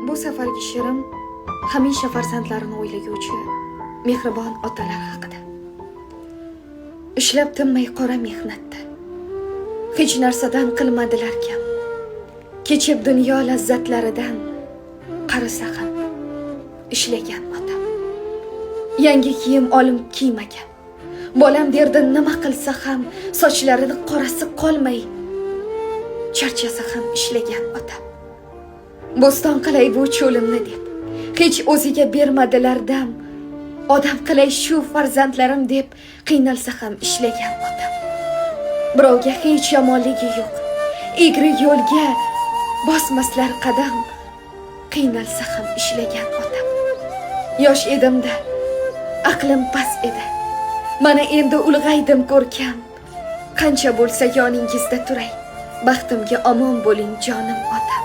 Bu safargi she'rim hamisha farzandlarini o'ylaguvchi mehribon otalar haqida. Ishlab tinmay qora mehnatda hech narsadan qilmadilar kam. Kechib dunyo lazzatlaridan qarasa ham ishlagan otam. Yangi kiyim olib kiymagan. Bolam derdi nima qilsa ham sochlarini qorasi qolmay charchasa ham ishlagan otam. Bo'ston qilay bu cho'limni deb hech o'ziga bermadilar dam. Odam qilay shu farzandlarim deb qiynalsa ham ishlagan otam. Birovga hech yomonligi yo'q. Egri yo'lga bosmaslar qadam. Qiynalsa ham ishlagan otam. Yosh edimda aqlim past edi. Mana endi ulg'aydim ko'rkam. Qancha bo'lsa yoningizda turay. Baxtimga omon bo'ling jonim otam.